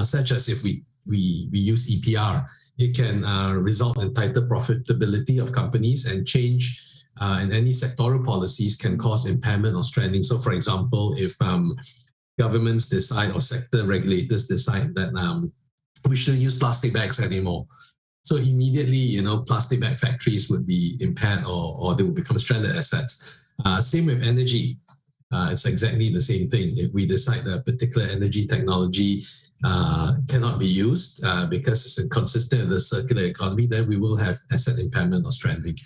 such as if we use EPR, it can result in tighter profitability of companies, and change in any sectoral policies can cause impairment or stranding. So for example, if governments decide or sector regulators decide that we shouldn't use plastic bags anymore, so immediately, plastic bag factories would be impaired, or they would become stranded assets. Same with energy. It's exactly the same thing. If we decide that a particular energy technology cannot be used because it's inconsistent with the circular economy, then we will have asset impairment or stranding.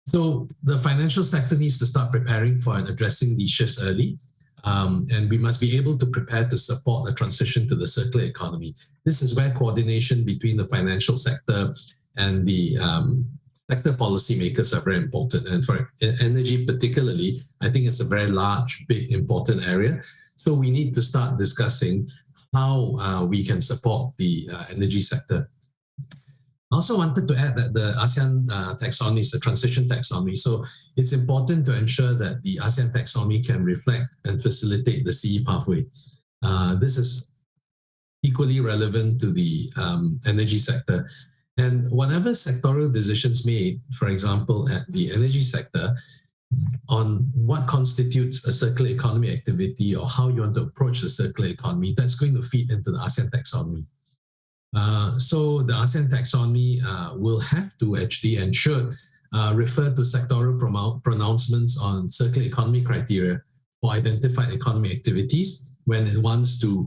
So the financial sector needs to start preparing for and addressing these shifts early. And we must be able to prepare to support the transition to the circular economy. This is where coordination between the financial sector and the sector policymakers are very important. And for energy particularly, I think it's a very large, big, important area. So we need to start discussing how we can support the energy sector. I also wanted to add that the ASEAN taxonomy is a transition taxonomy. So it's important to ensure that the ASEAN taxonomy can reflect and facilitate the CE pathway. This is equally relevant to the energy sector. And whatever sectoral decisions made, for example, at the energy sector, on what constitutes a circular economy activity or how you want to approach the circular economy, that's going to feed into the ASEAN taxonomy. So the ASEAN taxonomy will have to actually and should refer to sectoral pronouncements on circular economy criteria for identified economy activities when it wants to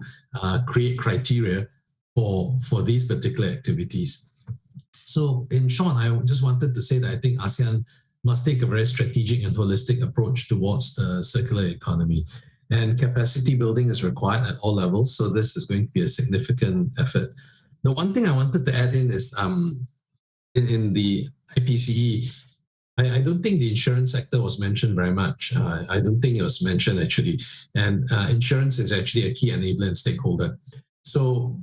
create criteria for these particular activities. So in short, I just wanted to say that I think ASEAN must take a very strategic and holistic approach towards the circular economy. And capacity building is required at all levels, so this is going to be a significant effort. The one thing I wanted to add in is in the IPCE, I don't think the insurance sector was mentioned very much. I don't think it was mentioned actually. And insurance is actually a key enabler and stakeholder. So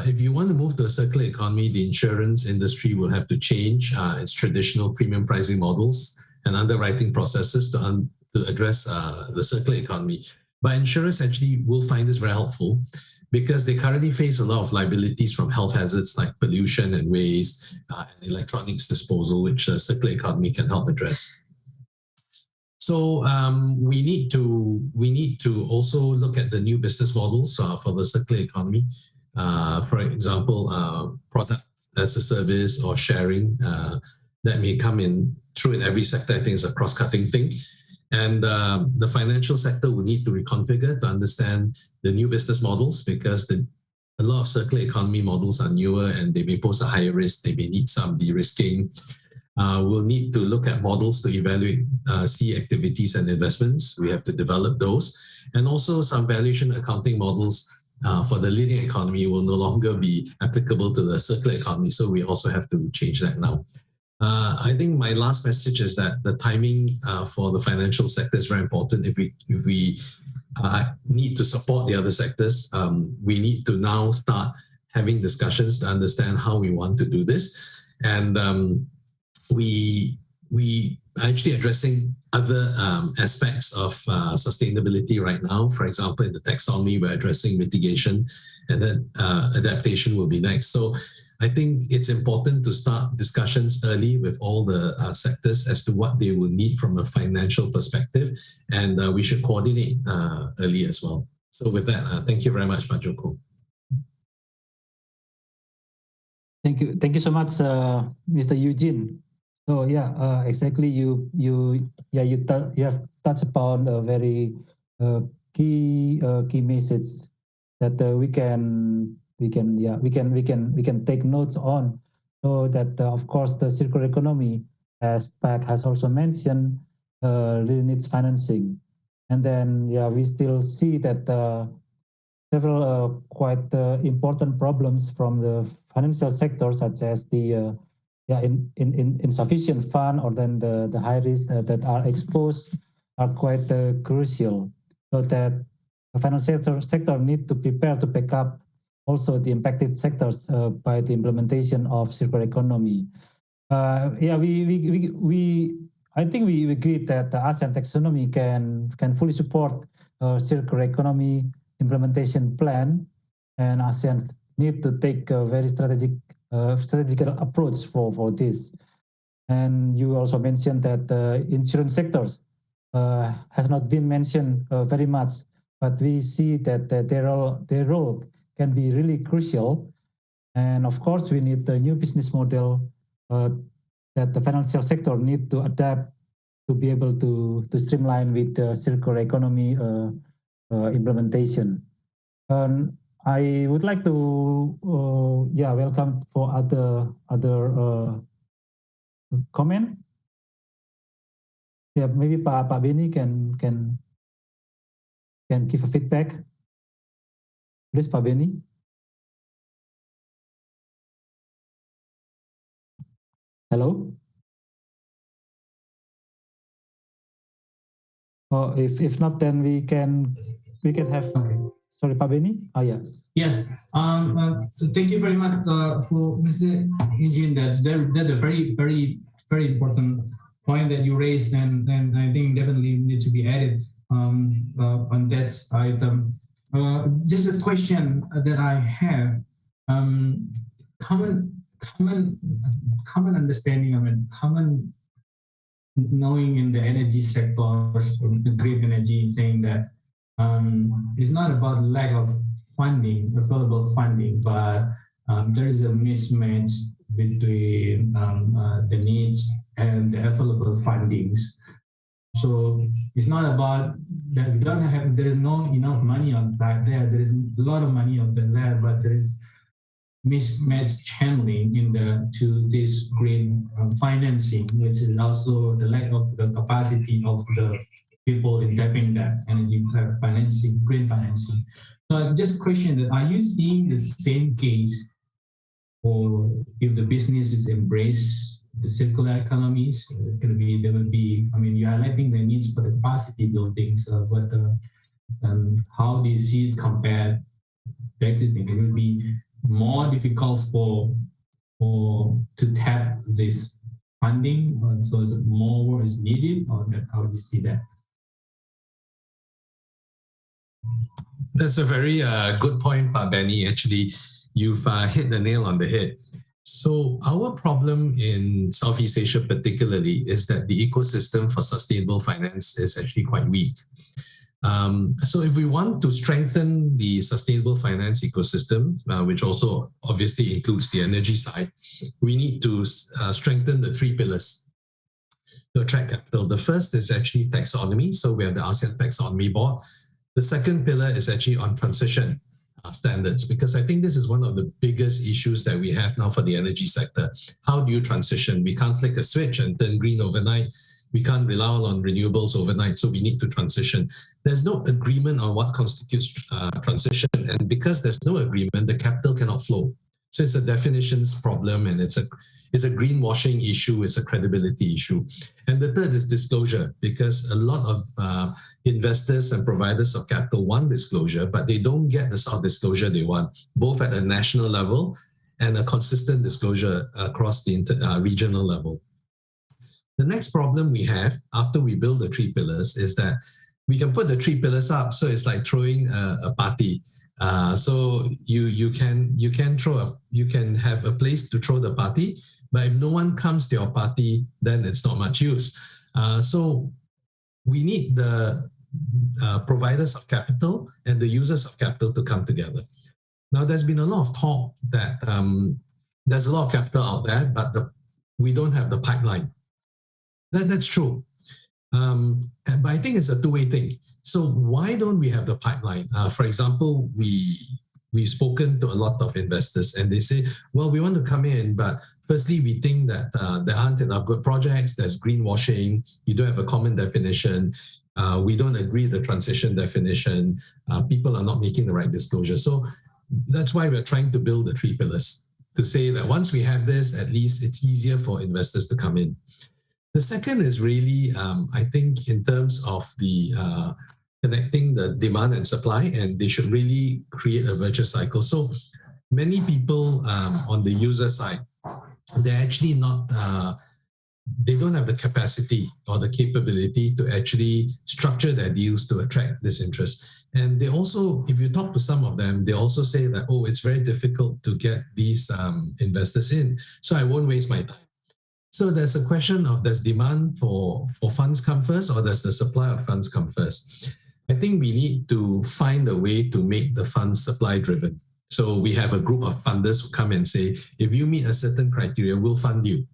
if you want to move to a circular economy, the insurance industry will have to change its traditional premium pricing models and underwriting processes to address the circular economy. But insurers actually will find this very helpful because they currently face a lot of liabilities from health hazards like pollution and waste and electronics disposal, which the circular economy can help address. So we need to also look at the new business models for the circular economy. For example, product as a service or sharing that may come in through in every sector. I think it's a cross-cutting thing. And the financial sector will need to reconfigure to understand the new business models because a lot of circular economy models are newer and they may pose a higher risk. They may need some de-risking. We'll need to look at models to evaluate C activities and investments. We have to develop those. And also some valuation accounting models for the leading economy will no longer be applicable to the circular economy. So we also have to change that now. I think my last message is that the timing for the financial sector is very important. If we need to support the other sectors, we need to now start having discussions to understand how we want to do this. And we are actually addressing other aspects of sustainability right now. For example, in the taxonomy, we're addressing mitigation, and then adaptation will be next. So I think it's important to start discussions early with all the sectors as to what they will need from a financial perspective, and we should coordinate early as well. So with that, thank you very much, Pak Joko. Thank you so much, Mr. Eugene. So yeah, exactly. You have touched upon a very key message that we can take notes on. So that of course the circular economy, as Pak has also mentioned, really needs financing. And then we still see that several quite important problems from the financial sector, such as the insufficient fund, or then the high risk that are exposed are quite crucial. So that the financial sector need to prepare to pick up also the impacted sectors by the implementation of circular economy. I think we agree that the ASEAN taxonomy can fully support circular economy implementation plan. and ASEAN need to take a very strategical approach for this. And you also mentioned that the insurance sectors has not been mentioned very much, but we see that their role can be really crucial. And of course, we need a new business model that the financial sector need to adapt to be able to streamline with the circular economy implementation. I would like to welcome for other comment. Yeah, maybe Pak Beni can give a feedback. Please, Pak Beni. Hello. Oh, if not, then we can have. Okay. Sorry, Pak Beni. Oh, yes. Yes. Thank you very much for Mr. Eugene. That's a very important point that you raised, and I think definitely need to be added on that item. Just a question that I have. Common understanding of it, common knowing in the energy sector, the green energy, saying that it's not about lack of funding, available funding, but there is a mismatch between the needs and the available fundings. So it's not about that we don't have, there is no enough money outside there. There is a lot of money out there, but there is mismatch channeling to this green financing, which is also the lack of the capacity of the people in tapping that energy financing, green financing. So just a question that, are you seeing the same case, or if the businesses embrace the circular economies, there will be, I mean, you're highlighting the needs for the capacity buildings, but how do you see it compared to existing? It will be more difficult to tap this funding, so more work is needed, or how do you see that? That's a very good point, Pak Benny. Actually, you've hit the nail on the head. So our problem in Southeast Asia particularly is that the ecosystem for sustainable finance is actually quite weak. So if we want to strengthen the sustainable finance ecosystem, which also obviously includes the energy side, we need to strengthen the three pillars to attract capital. The first is actually taxonomy. So we have the ASEAN Taxonomy Board. The second pillar is actually on transition standards, because I think this is one of the biggest issues that we have now for the energy sector. How do you transition? We can't flick a switch and turn green overnight. We can't rely on renewables overnight, so we need to transition. There's no agreement on what constitutes transition, and because there's no agreement, the capital cannot flow. So it's a definitions problem, and it's a greenwashing issue, it's a credibility issue. And the third is disclosure, because a lot of investors and providers of capital want disclosure, but they don't get the sort of disclosure they want, both at a national level and a consistent disclosure across the regional level. The next problem we have after we build the three pillars is that we can put the three pillars up, so it's like throwing a party. So you can have a place to throw the party, but if no one comes to your party, then it's not much use. So we need the providers of capital and the users of capital to come together. Now, there's been a lot of talk that there's a lot of capital out there, but we don't have the pipeline. That's true. But I think it's a two-way thing. So why don't we have the pipeline? For example, we've spoken to a lot of investors and they say, well, we want to come in, but firstly, we think that there aren't enough good projects, there's greenwashing, you don't have a common definition, we don't agree the transition definition, people are not making the right disclosure. So that's why we're trying to build the three pillars, to say that once we have this, at least it's easier for investors to come in. The second is really, I think, in terms of the connecting the demand and supply, and they should really create a virtuous cycle. So many people on the user side, they're actually not they don't have the capacity or the capability to actually structure their deals to attract this interest. And they also, if you talk to some of them, they also say that, oh, it's very difficult to get these investors in, so I won't waste my time. So there's a question of, does demand for funds come first, or does the supply of funds come first? I think we need to find a way to make the funds supply driven. So we have a group of funders who come and say, if you meet a certain criteria, we'll fund you.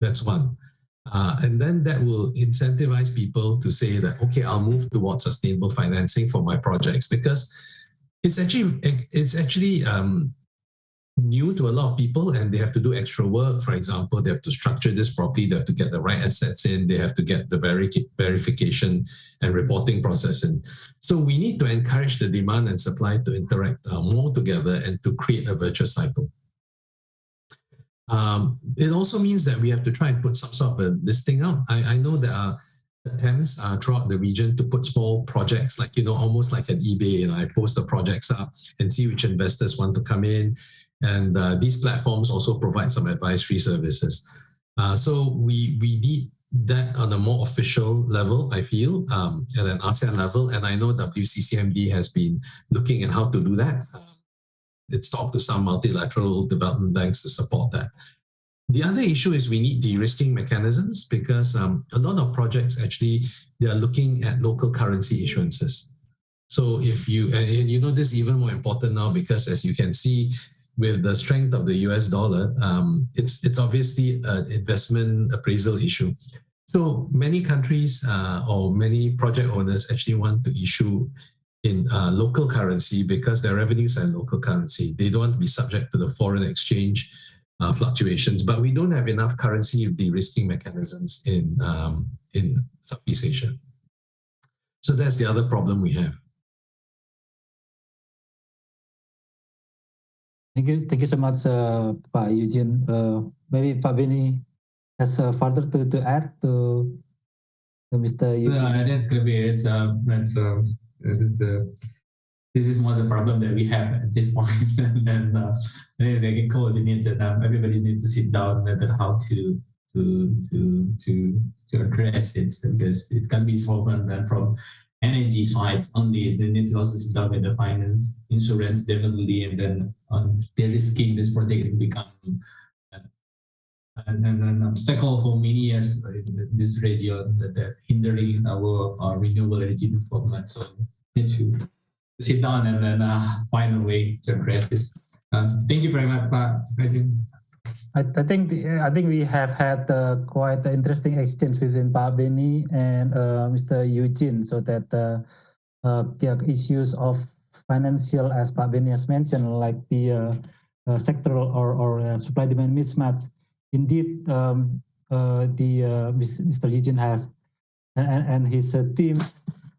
That's one. And then that will incentivize people to say that, okay, I'll move towards sustainable financing for my projects, because it's actually new to a lot of people, and they have to do extra work. For example, they have to structure this properly, they have to get the right assets in, they have to get the verification and reporting process in. So we need to encourage the demand and supply to interact more together and to create a virtuous cycle. It also means that we have to try and put some sort of a listing out. I know there are attempts throughout the region to put small projects, like, almost like an eBay, I post the projects up and see which investors want to come in. And these platforms also provide some advisory services. So we need that on a more official level, I feel, at an ASEAN level. And I know WCCMD has been looking at how to do that. It's talked to some multilateral development banks to support that. The other issue is we need de-risking mechanisms, because a lot of projects actually, they are looking at local currency issuances. So if you, and this is even more important now, because as you can see, with the strength of the US dollar, it's obviously an investment appraisal issue. So many countries or many project owners actually want to issue in local currency, because their revenues are in local currency. They don't want to be subject to the foreign exchange fluctuations, but we don't have enough currency de-risking mechanisms in Southeast Asia. So that's the other problem we have. Thank you so much, Pak Eugene. Maybe Pak Benny has further to add to Mr. Eugene. That's gonna be it. This is more the problem that we have at this point, and it's like coordinated. Everybody needs to sit down and how to address it, because it can be solved and from energy sides only. They need to also sit down with the finance, insurance, definitely, and then they're risking this project to become an obstacle for many years in this region that hindering our renewable energy development. So need to sit down and then find a way to address this. Thank you very much, Pak. I think we have had quite an interesting exchange between Pak Benny and Mr. Eugene, so that issues of financial, as Pak Benny has mentioned, like the sectoral or supply-demand mismatch. Indeed, Mr. Eugene has and his team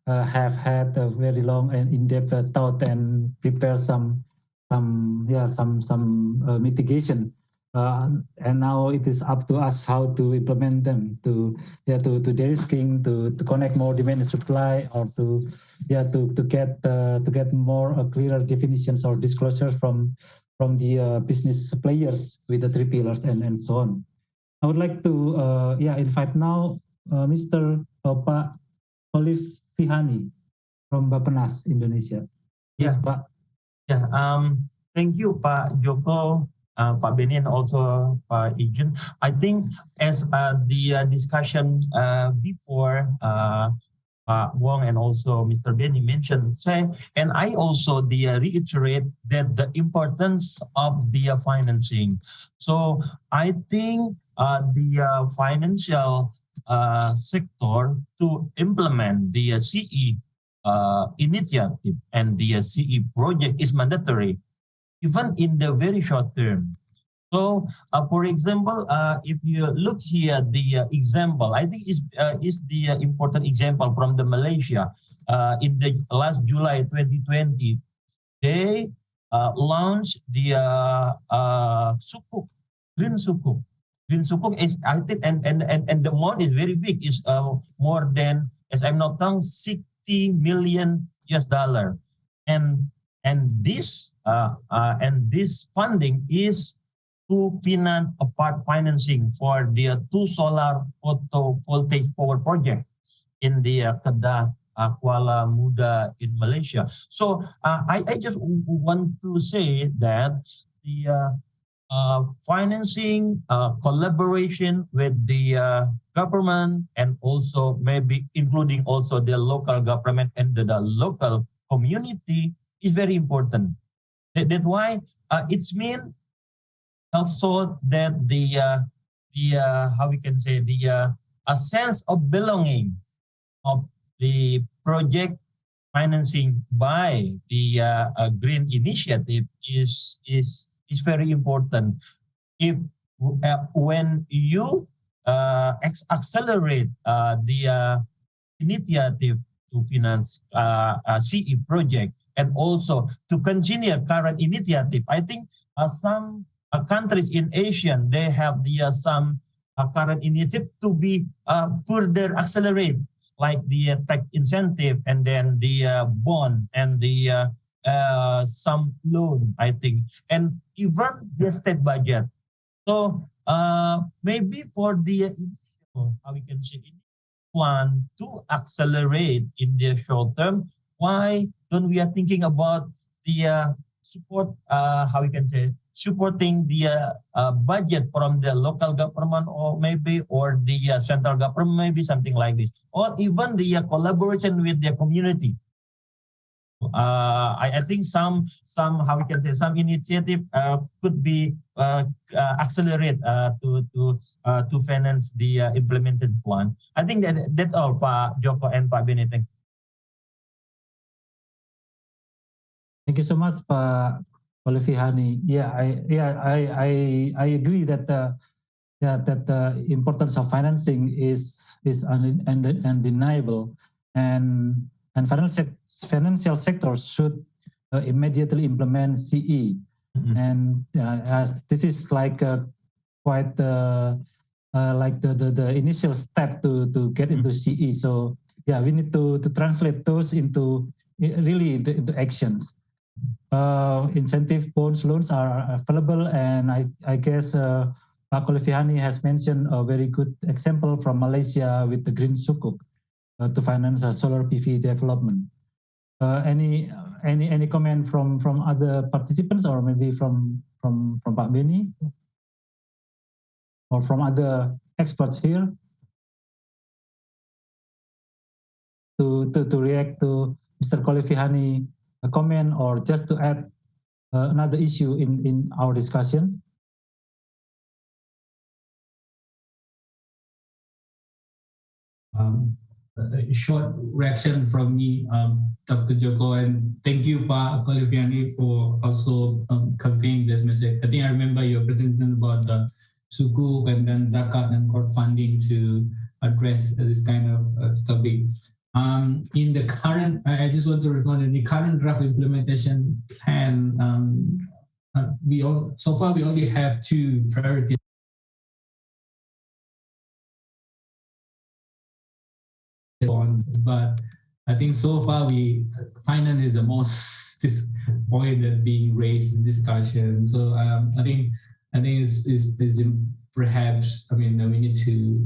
have had a very long and in-depth thought and prepared some mitigation. And now it is up to us how to implement them to de-risking, to connect more demand and supply, or to get more clearer definitions or disclosures from the business players with the 3 pillars and so on. I would like to invite now Mr. Pak Olive Fihani from Bappenas, Indonesia. Yes, Pak. Yeah. Thank you, Pak Joko, Pak Benny, and also Pak Eugene. I think as the discussion before, Pak Wong and also Mr. Benny mentioned, and I also reiterate that the importance of the financing. So I think the financial sector to implement the CE initiative and the CE project is mandatory, even in the very short term. So, for example, if you look here, the example, I think is the important example from the Malaysia. In the last July 2020, they launched the sukuk, green sukuk. Green sukuk is, I think, and the amount is very big. Is more than, as I'm not wrong, $60 million, and this funding is to finance a part financing for the 2 solar photovoltaic power project in the Kedah, Kuala Muda in Malaysia. So I just want to say that the financing, collaboration with the government, and also maybe including also the local government and the local community is very important. That's why it's mean also that the how we can say a sense of belonging of the project financing by the green initiative is very important. If when you accelerate the initiative to finance a CE project and also to continue current initiative, I think some countries in Asia, they have the some current initiative to be further accelerate, like the tax incentive and then the bond and the some loan, I think, and even the state budget. So maybe for the initial, how we can say, plan to accelerate in the short term, why don't we are thinking about the support, how we can say, supporting the budget from the local government or the central government, maybe something like this, or even the collaboration with the community. I think some how we can say, some initiative could be accelerate to finance the implemented plan. I think that's all, Pak Joko and Pak Beni. Thank you so much, Pak Olivihani. Yeah, I agree that that the importance of financing is undeniable, and financial sectors should immediately implement CE. Mm-hmm. And this is like quite like the initial step to get into CE. So yeah, we need to translate those into really the actions. Incentive bonds loans are available, and I guess Pak Olivihani has mentioned a very good example from Malaysia with the Green Sukuk to finance solar PV development. Any comment from other participants, or maybe from Pak Beni, or from other experts here to react to Mr. Olivihani a comment, or just to add another issue in our discussion? A short reaction from me, Dr. Joko, and thank you, Pak Olivihani, for also conveying this message. I think I remember your presentation about the sukuk and then zakat and crowdfunding to address this kind of topic. In the current, I just want to respond, in the current draft implementation plan, so far we only have 2 priorities. But I think so far finance is the most this point that being raised in discussion. So I think it's perhaps, I mean, we need to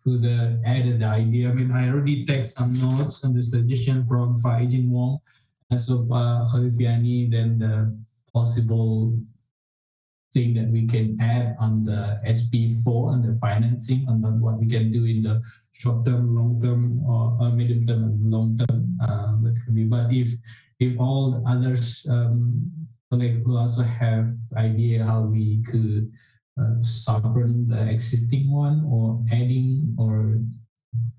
further add the idea. I mean, I already take some notes on the suggestion from Pak Ijin Wong, also Pak Olivihani, then the possible thing that we can add on the SP4 and the financing, and then what we can do in the short term, long term, or medium term and long term. But if all the others colleagues who also have idea how we could sharpen the existing one, or adding or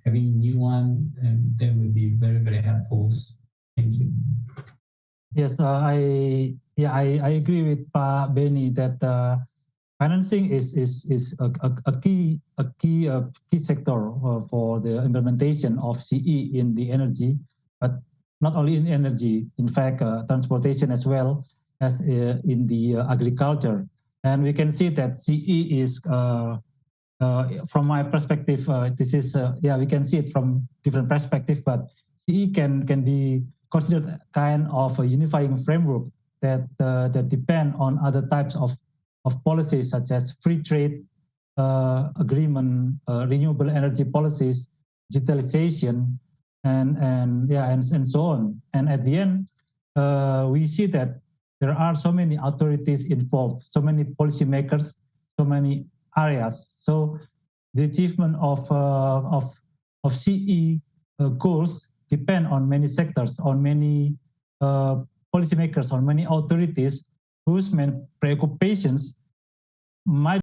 having new one, and that would be very, very helpful. Thank you. Yes, I agree with Pak Beni that financing is a key sector for the implementation of CE in the energy, but not only in energy. In fact, transportation as well as in the agriculture. And we can see that CE is, from my perspective, this is we can see it from different perspectives, but CE can be considered kind of a unifying framework that depend on other types of policies such as free trade agreement, renewable energy policies, digitalization, and so on. And at the end, we see that there are so many authorities involved, so many policymakers, so many areas. So the achievement of CE goals depend on many sectors, on many policymakers, on many authorities whose main preoccupations might